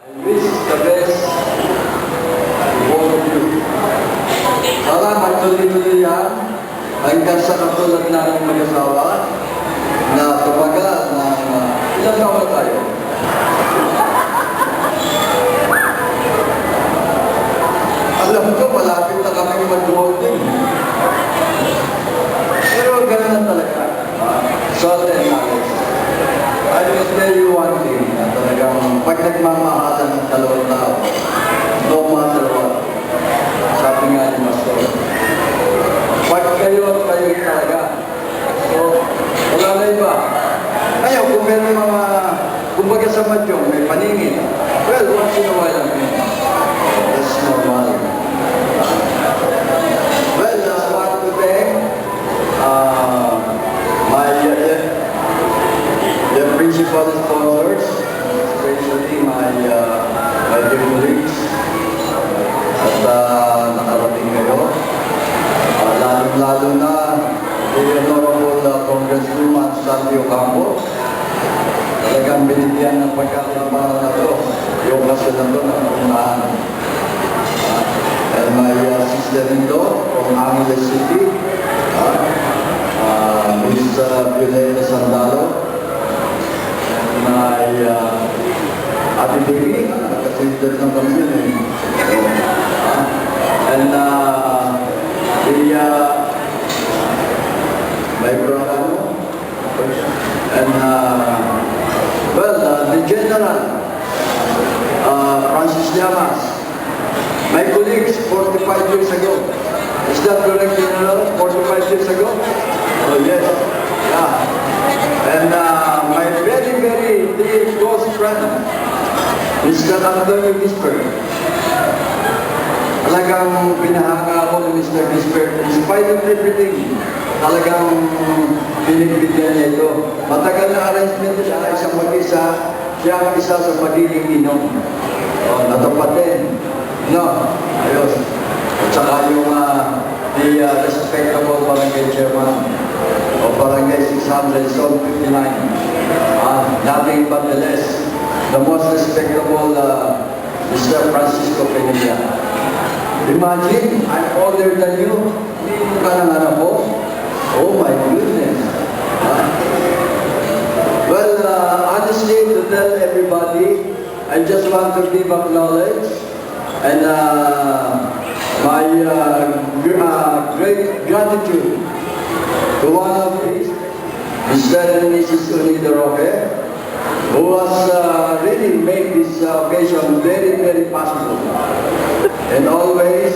Wish the best to all of you. Sana magtuloy-tuloy yan hanggang sa katulad namin mag-asawa na tumagal ng ilang taon na tayo. Alam ko, malapit na kami mag-holding. Pero ganun na talaga. So, then, I will tell you one thing, na talagang pag nagmamahalan ng dalawang tao, no matter what, sabi nga ni Pastor, pag kayo talaga, so, wala na iba. Kaya kung meron mga, kumbaga sa madyong, may paningin, well, once in a while, that's normal. Well, I want to thank the principal sponsors, especially my dear colleagues, at nakarating kayo. Lalo na the Honorable Congresswoman Salvio Campo. Talagang binigyan ng pagkakataon na ito yung kasunod ng unahan. And my sister-in-law from Angeles City, Ms. Violeta Sandalo, and my Ate Baby, nakasindan ng kami yun eh. And my brother, and well, the General, Francis Llamas, my colleagues 45 years ago. Is that correct, General? 45 years ago? Oh, yes. Yeah. And my very, very dear close friend, Mr. Antonio Gisbert. Talagang pinahanga ako ni Mr. Gisbert. In spite of everything, talagang pinigbigyan niya ito. Matagal na arrangement siya, isang mag-isa, siya ang isa sa magiging inom. Natapad din. No, ayos. At saka yung the respectable barangay chairman of barangay 600, zone 59. Nothing but the less. The most respectable Mr. Francisco Penilla. Imagine, I'm older than you. Hindi ka nang anak ko. Oh my goodness. Well, honestly, to tell everybody, I just want to give acknowledge and my great gratitude to one of these, Mr. and Mrs. Unida Roque, who has really made this occasion very, very possible. And always,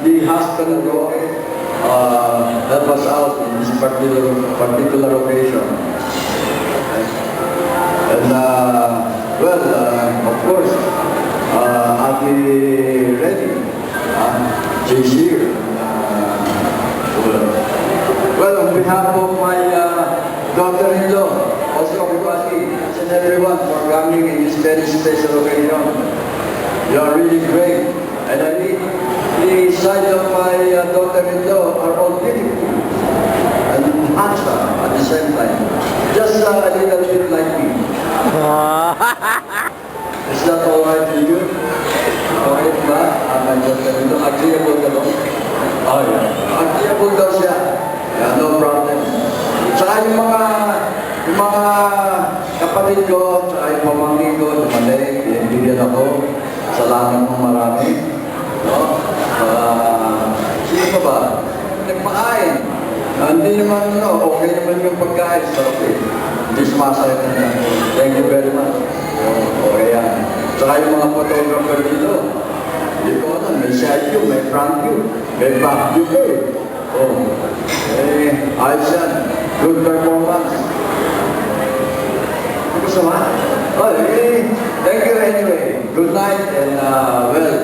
the husband of Roque help us out in this particular occasion. And well, of course, Ate Reddy, she's here. Well, on behalf of my daughter-in-law, also everybody, and everyone for coming in this very special occasion. You are really great. And I think the side of my daughter-in-law are all beautiful and handsome at the same time. Just a little bit like me. Is that all right with you? Okay ba? My daughter-in-law, agreeable ka ba? Oh yeah. Agreeable daw siya. Yeah, no problem. Saka yung mga kapatid ko, saka yung pamangkin ko, dumating, binibigyan ako. Salamat mo marami. No? Sino pa ba? Nagpakain. Hindi naman, okay naman yung pagkain. Sarap eh. Hindi sumasakit na yan. Thank you very much. Okay yan. Saka yung mga photographer dito. Hindi ko alam, may side view, may front view, may back view ko eh. Ayos yan. Good performance. Gusto ma? Thank you anyway. Good night and well,